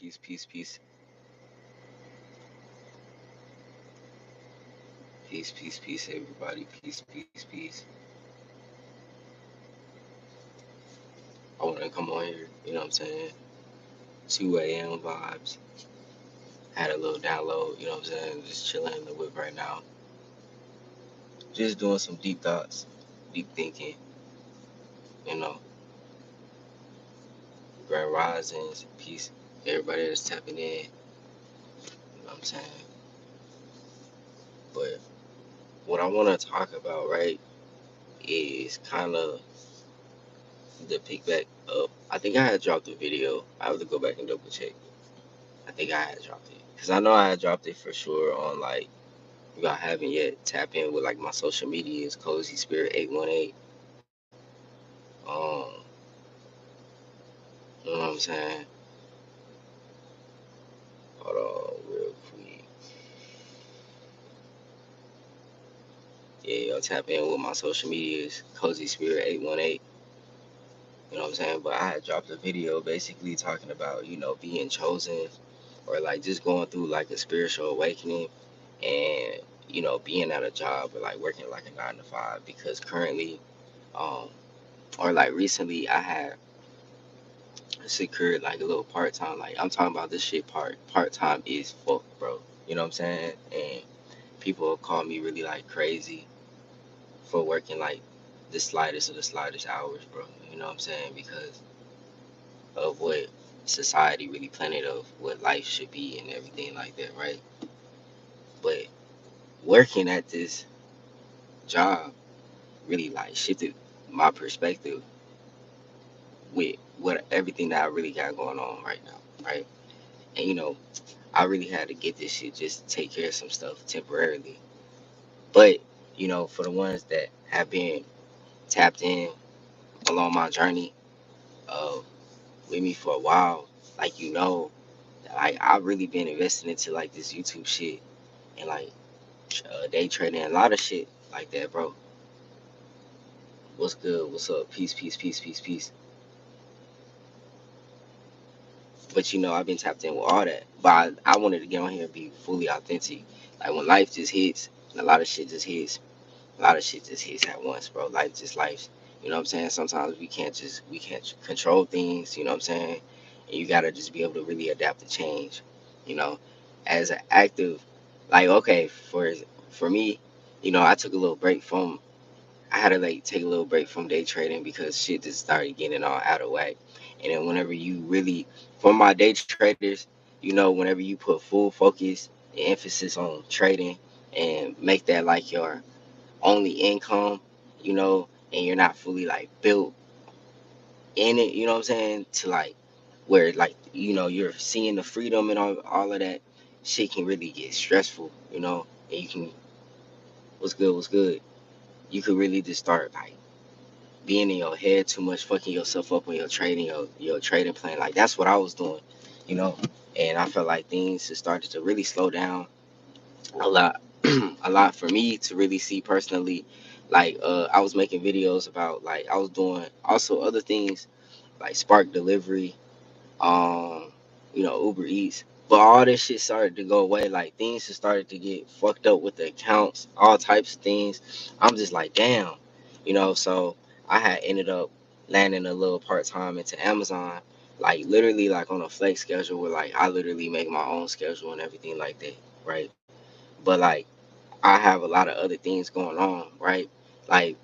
peace, peace, peace, peace, peace, peace, everybody, peace, peace, peace. I want to come on here, you know what I'm saying? 2 a.m. vibes. Had a little download, you know what I'm saying? Just chilling in the whip right now. Just doing some deep thoughts, deep thinking, you know, grand risings, peace. Everybody that's tapping in, you know what I'm saying? But what I want to talk about, right, is kind of the pick back up. I think I had dropped a video. I have to go back and double check. I think I had dropped it because I know I had dropped it for sure on like if y'all haven't yet tap in with like my social media is CozySpirit 818. Um, you know what I'm saying? Hold on, real quick. Yeah, y'all tap in with my social media is CozySpirit 818. You know what I'm saying? But I had dropped a video basically talking about being chosen or like just going through like a spiritual awakening and being at a job or like working like a 9 to 5 because currently um or like recently I had secured like a little part time. Like I'm talking about this shit part time is fuck, bro. You know what I'm saying? And people call me really like crazy for working like the slightest of the slightest hours, bro. You know what I'm saying? Because of what society really planted of what life should be and everything like that, right? But working at this job really like shifted my perspective with what everything that I really got going on right now, right? And I really had to get this shit just to take care of some stuff temporarily. But for the ones that have been tapped in along my journey uh, with me for a while, like like I've really been investing into like this YouTube shit and like day trading a lot of shit like that, bro. What's good? What's up? Peace, peace, peace, peace, peace. But I've been tapped in with all that. But I wanted to get on here and be fully authentic. Like when life just hits, and a lot of shit just hits. A lot of shit just hits at once, bro. Life just life. You know what I'm saying? Sometimes we can't control things. You know what I'm saying? And you gotta just be able to really adapt to change. You know, as an active, like okay, for me, I took a little break from I had to like take a little break from day trading because shit just started getting all out of whack. And then whenever you really, for my day traders, whenever you put full focus and emphasis on trading and make that like your only income, and you're not fully like built in it, you know what I'm saying? To like where like, you're seeing the freedom and all of that shit can really get stressful, and you can, what's good, what's good? You could really just start like being in your head too much, fucking yourself up when you're trading your trading plan. Like that's what I was doing, you know. And I felt like things just started to really slow down a lot, a lot for me to really see personally. Like I was making videos about like I was doing also other things like Spark Delivery, um, Uber Eats. But all this shit started to go away. Like things just started to get fucked up with the accounts, all types of things. I'm just like, damn, So I had ended up landing a little part time into Amazon, like literally like on a flex schedule where like I literally make my own schedule and everything like that, right? But like I have a lot of other things going on, right? Like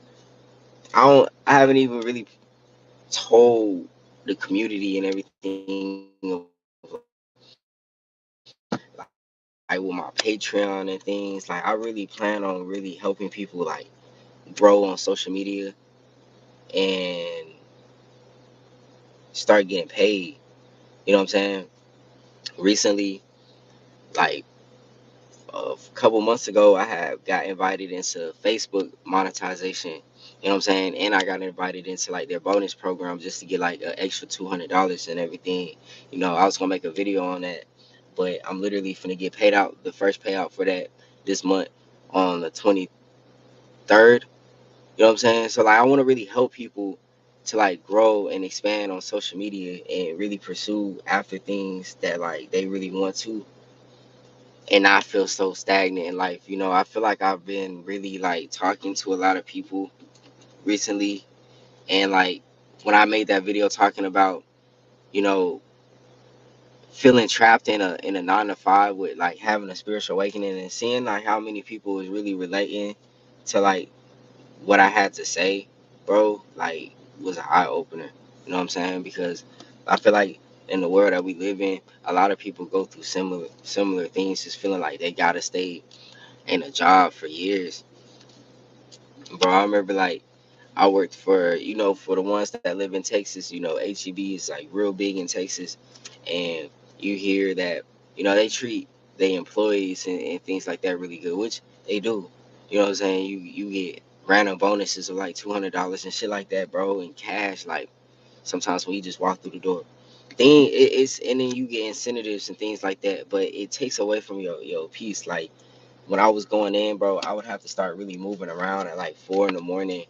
I haven't even really told the community and everything of like with my Patreon and things. Like I really plan on really helping people like grow on social media and start getting paid. You know what I'm saying? Recently, like a couple months ago, I had got invited into Facebook monetization. You know what I'm saying? And I got invited into like their bonus program just to get like an extra $200 and everything. I was gonna make a video on that, but I'm literally finna get paid out the first payout for that this month on the 23rd. You know what I'm saying? So like I want to really help people to like grow and expand on social media and really pursue after things that like they really want to, and not feel so stagnant in life. You know, I feel like I've been really like talking to a lot of people recently, and like when I made that video talking about, you know, feeling trapped in a 9 to 5 with like having a spiritual awakening, and seeing like how many people was really relating to like what I had to say, bro, like was an eye opener. You know what I'm saying? Because I feel like in the world that we live in, a lot of people go through similar things, just feeling like they gotta stay in a job for years. Bro, I remember like I worked for, you know, for the ones that live in Texas, you know, HEB is like real big in Texas. And you hear that, you know, they treat their employees and things like that really good, which they do. You know what I'm saying? You get random bonuses of like $200 and shit like that, bro, in cash. Like sometimes when you just walk through the door. It's, and then you get incentives and things like that, but it takes away from your peace. Like when I was going in, bro, I would have to start really moving around at like 4 in the morning,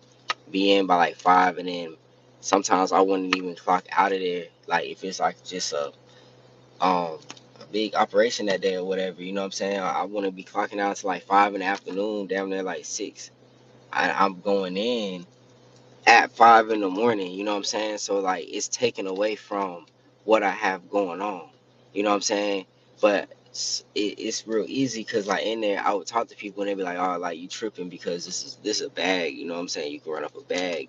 be in by like 5, and then sometimes I wouldn't even clock out of there. Like if it's like just um a big operation that day or whatever, you know what I'm saying? I wouldn't be clocking out to like 5 in the afternoon, down there like 6. I'm going in at 5 in the morning, you know what I'm saying? So like it's taken away from what I have going on, you know what I'm saying? But it's real easy because like in there I would talk to people and they'd be like, oh, like you tripping because this is a bag, you know what I'm saying? You can run up a bag.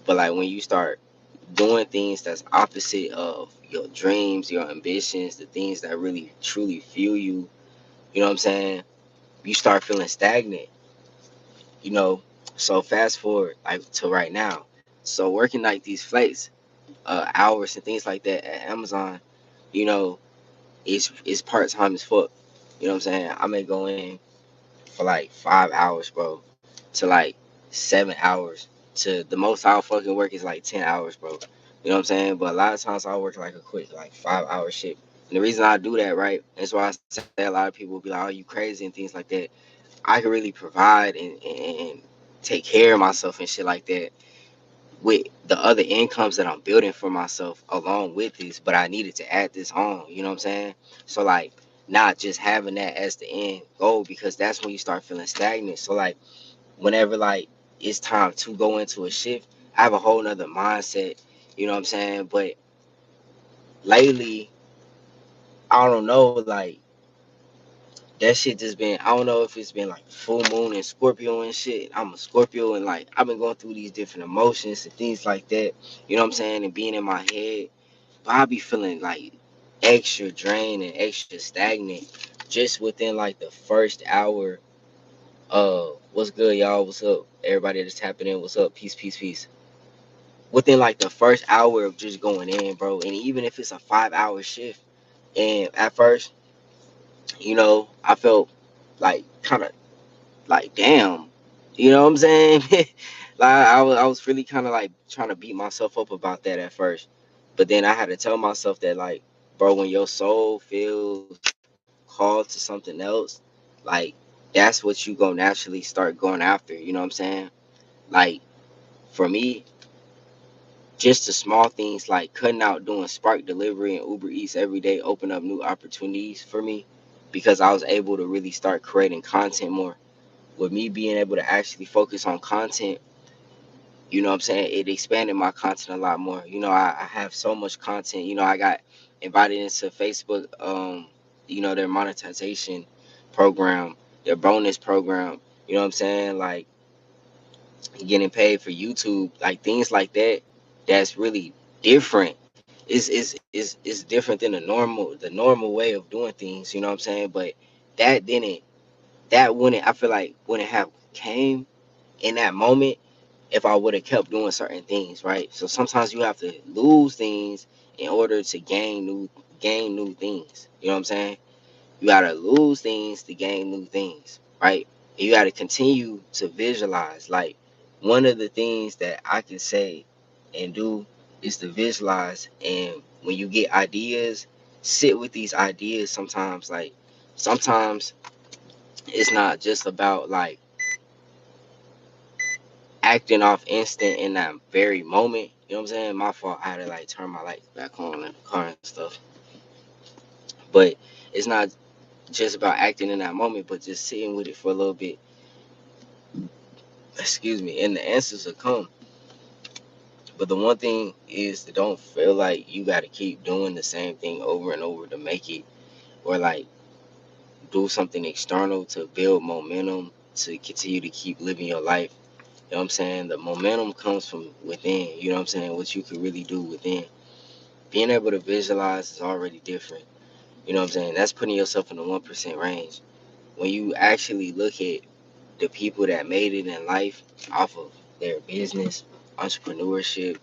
But like when you start doing things that's opposite of your dreams, your ambitions, the things that really truly fuel you, you know what I'm saying? You start feeling stagnant, you know. So fast forward like to right now. So working like these flights, hours and things like that at Amazon, you know, it's part time as fuck. You know what I'm saying? I may go in for like 5 hours, bro, to like 7 hours. To the most I'll fucking work is like 10 hours, bro. You know what I'm saying? But a lot of times I'll work like a quick like 5 hour shift. And the reason I do that, right? That's why I say a lot of people will be like, "Oh, you crazy" and things like that. I can really provide and take care of myself and shit like that with the other incomes that I'm building for myself along with this, but I needed to add this on, you know what I'm saying? So like not just having that as the end goal, because that's when you start feeling stagnant. So like whenever like it's time to go into a shift, I have a whole nother mindset, you know what I'm saying? But lately, I don't know, like that shit just been, I don't know if it's been like full moon and Scorpio and shit. I'm a Scorpio and like I've been going through these different emotions and things like that, you know what I'm saying? And being in my head, but I be feeling like extra drained and extra stagnant just within like the first hour of what's good, y'all. What's up? Everybody that's tapping in, what's up? Peace, peace, peace. Within like the first hour of just going in, bro. And even if it's a 5 hour shift, and at first, you know, I felt like kind of like damn, you know what I'm saying? Like I was really kind of like trying to beat myself up about that at first, but then I had to tell myself that like, bro, when your soul feels called to something else, like that's what you gonna naturally start going after. You know what I'm saying? Like for me, just the small things like cutting out doing Spark delivery and Uber Eats every day open up new opportunities for me because I was able to really start creating content more. With me being able to actually focus on content, you know what I'm saying? It expanded my content a lot more. You know, I have so much content. You know, I got invited into Facebook, you know, their monetization program, their bonus program. You know what I'm saying? Like getting paid for YouTube, like things like that. That's really different. Is different than the normal way of doing things. You know what I'm saying? But that didn't that wouldn't, I feel like wouldn't have came in that moment if I would have kept doing certain things, right? So sometimes you have to lose things in order to gain new things. You know what I'm saying? You gotta lose things to gain new things, right? And you gotta continue to visualize. Like one of the things that I can say and do is to visualize. And when you get ideas, sit with these ideas. Sometimes it's not just about like acting off instinct in that very moment. You know what I'm saying? My fault. I had to like turn my lights back on in the car and stuff. But it's not just about acting in that moment, but just sitting with it for a little bit. Excuse me. And the answers will come. But the one thing is to don't feel like you got to keep doing the same thing over and over to make it, or like do something external to build momentum to continue to keep living your life. You know what I'm saying? The momentum comes from within. You know what I'm saying? What you can really do within. Being able to visualize is already different. You know what I'm saying? That's putting yourself in the 1% range. When you actually look at the people that made it in life off of their business, entrepreneurship,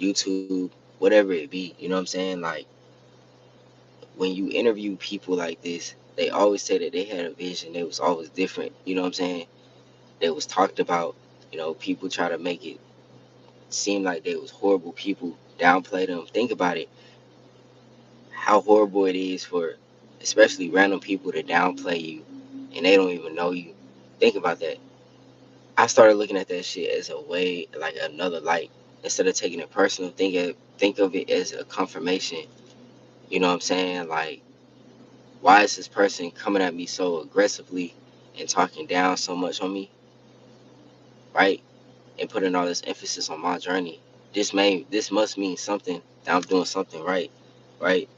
YouTube, whatever it be, you know what I'm saying? Like, when you interview people like this, they always say that they had a vision. It was always different. You know what I'm saying? They was talked about. People try to make it seem like they was horrible people, downplay them. Think about it, how horrible it is for especially random people to downplay you and they don't even know you. Think about that. I started looking at that shit as a way, like another light. Instead of taking it personal, think of it as a confirmation. You know what I'm saying? Like, why is this person coming at me so aggressively and talking down so much on me, right? And putting all this emphasis on my journey. This must mean something that I'm doing something right, right?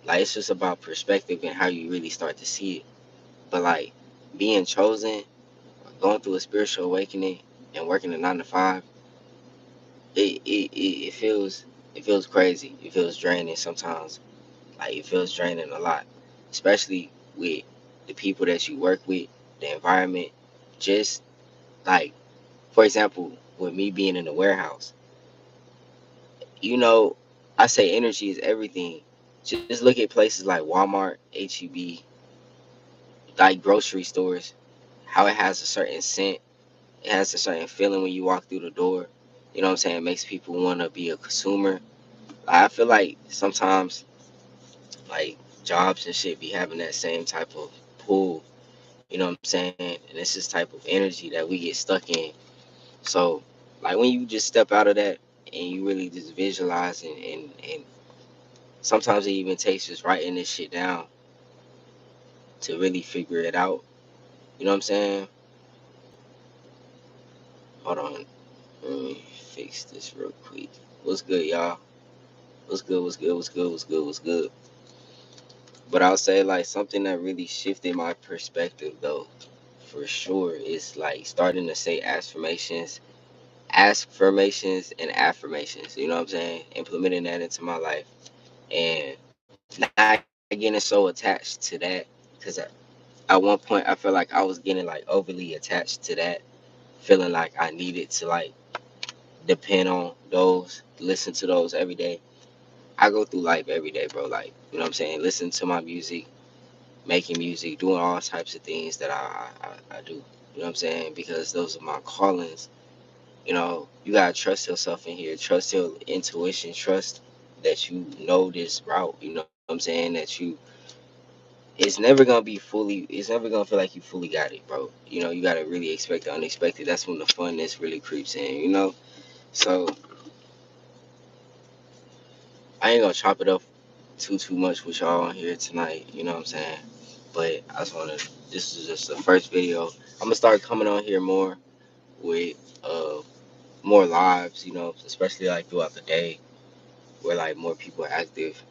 Like, it's just about perspective and how you really start to see it. But like, being chosen, going through a spiritual awakening, and working a 9 to 5, it feels crazy. It feels draining sometimes. Like, it feels draining a lot, especially with the people that you work with, the environment. Just like, for example, with me being in the warehouse, you know, I say energy is everything. Just look at places like Walmart, HEB, like grocery stores, how it has a certain scent. It has a certain feeling when you walk through the door. You know what I'm saying? It makes people want to be a consumer. I feel like sometimes, like, jobs and shit be having that same type of pull. You know what I'm saying? And it's this type of energy that we get stuck in. So, like, when you just step out of that and you really just visualize and sometimes it even takes just writing this shit down to really figure it out. You know what I'm saying? Hold on. Let me fix this real quick. What's good, y'all? What's good? What's good? What's good? What's good? What's good? But I'll say, like, something that really shifted my perspective though, for sure, is like starting to say affirmations and affirmations. You know what I'm saying? Implementing that into my life and not getting so attached to that, because at one point I felt like I was getting like overly attached to that, feeling like I needed to like depend on those, listen to those every day. I go through life every day, bro. Like, you know what I'm saying? Listen to my music, making music, doing all types of things that I do. You know what I'm saying? Because those are my callings. You gotta trust yourself in here. Trust your intuition. Trust that you know this route. You know what I'm saying? It's never gonna be fully. It's never gonna feel like you fully got it, bro. You gotta really expect the unexpected. That's when the funness really creeps in. So I ain't gonna chop it up too much with y'all on here tonight. You know what I'm saying? But I just wanna. This is just the first video. I'm gonna start coming on here more with more lives. Especially like throughout the day where like more people are active.